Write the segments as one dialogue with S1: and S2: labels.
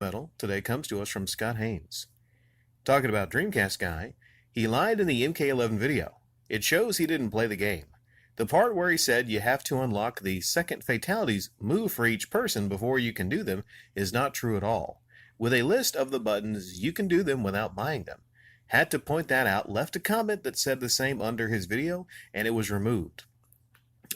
S1: Metal today comes to us from Scott Haynes. Talking about Dreamcast Guy, he lied in the MK11 video. It shows he didn't play the game. The part where he said you have to unlock the second fatalities move for each person before you can do them is not true at all. With a list of the buttons, you can do them without buying them. Had to point that out, left a comment that said the same under his video, and it was removed.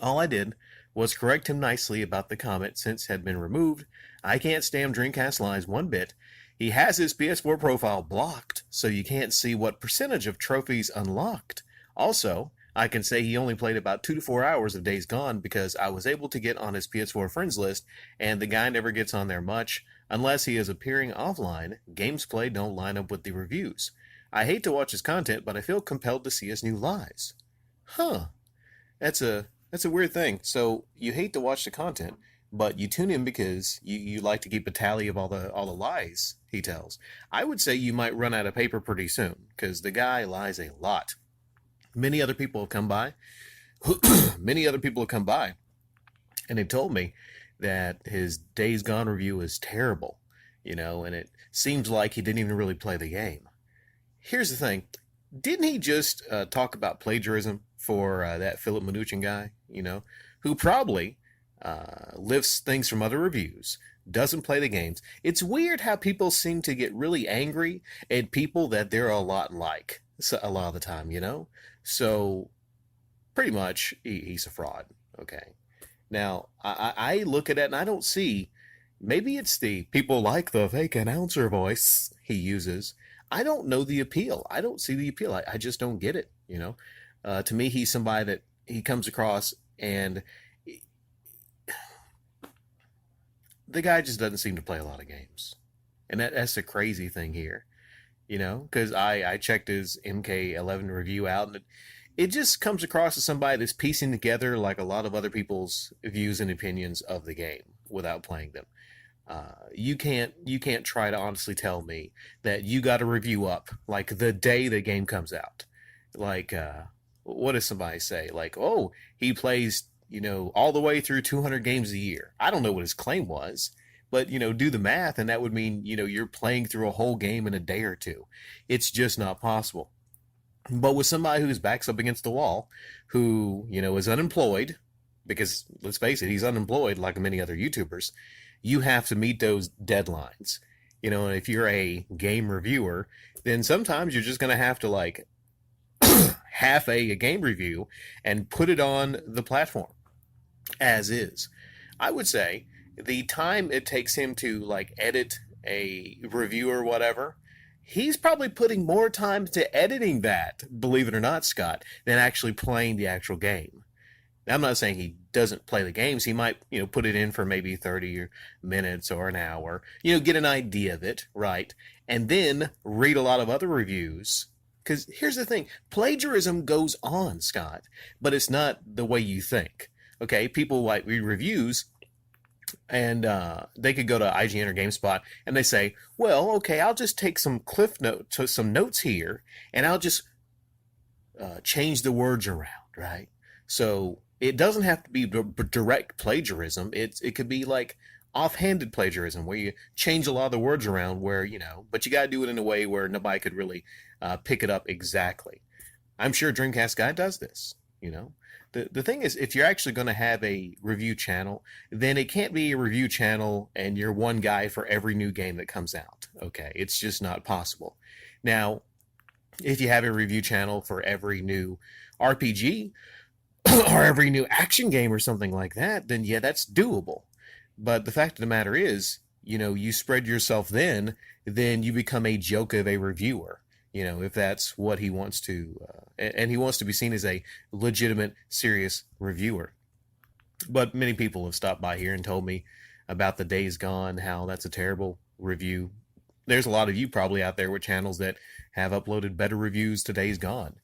S1: All I did was correct him nicely about the comment since it had been removed. I can't stand Dreamcast lies one bit. He has his PS4 profile blocked, so you can't see what percentage of trophies unlocked. Also, I can say he only played about 2 to 4 hours of Days Gone because I was able to get on his PS4 friends list, and the guy never gets on there much. Unless he is appearing offline, games played don't line up with the reviews. I hate to watch his content, but I feel compelled to see his new lies. Huh. That's a weird thing. So you hate to watch the content, but you tune in because you like to keep a tally of all the lies he tells. I would say you might run out of paper pretty soon, because the guy lies a lot. Many other people have come by. Many other people have come by, and they told me that his Days Gone review is terrible, and it seems like he didn't even really play the game. Here's the thing. Didn't he just talk about plagiarism for that Philip Mnuchin guy, who probably lifts things from other reviews, doesn't play the games? It's weird how people seem to get really angry at people that they're a lot like a lot of the time, So pretty much he's a fraud, okay? Now, I look at it and I don't see, maybe it's the people like the fake announcer voice he uses. I don't know the appeal. I don't see the appeal. I just don't get it. To me, he's somebody that he comes across, and the guy just doesn't seem to play a lot of games. And that's the crazy thing here, because I checked his MK11 review out, and it just comes across as somebody that's piecing together like a lot of other people's views and opinions of the game without playing them. You can't try to honestly tell me that you got a review up like the day the game comes out. Like, what does somebody say? Like, oh, he plays, all the way through 200 games a year. I don't know what his claim was, but do the math, and that would mean you're playing through a whole game in a day or two. It's just not possible. But with somebody whose back's up against the wall, who is unemployed, because let's face it, he's unemployed like many other YouTubers, you have to meet those deadlines. And if you're a game reviewer, then sometimes you're just going to have to like half a game review and put it on the platform as is. I would say the time it takes him to like edit a review or whatever, he's probably putting more time to editing that, believe it or not, Scott, than actually playing the actual game. I'm not saying he doesn't play the games. He might, put it in for maybe 30 minutes or an hour, get an idea of it, right? And then read a lot of other reviews. Because here's the thing, plagiarism goes on, Scott, but it's not the way you think. Okay, people like read reviews, and they could go to IGN or GameSpot, and they say, well, okay, I'll just take some some notes here, and I'll just change the words around, right? So it doesn't have to be direct plagiarism. It could be like offhanded plagiarism, where you change a lot of the words around, where but you got to do it in a way where nobody could really pick it up exactly. I'm sure Dreamcast Guy does this. The thing is, if you're actually going to have a review channel, then it can't be a review channel and you're one guy for every new game that comes out. Okay, it's just not possible. Now, if you have a review channel for every new RPG or every new action game or something like that, then yeah, that's doable. But the fact of the matter is, you spread yourself then you become a joke of a reviewer. If that's what he wants to, and he wants to be seen as a legitimate, serious reviewer. But many people have stopped by here and told me about the Days Gone, how that's a terrible review. There's a lot of you probably out there with channels that have uploaded better reviews to Days Gone.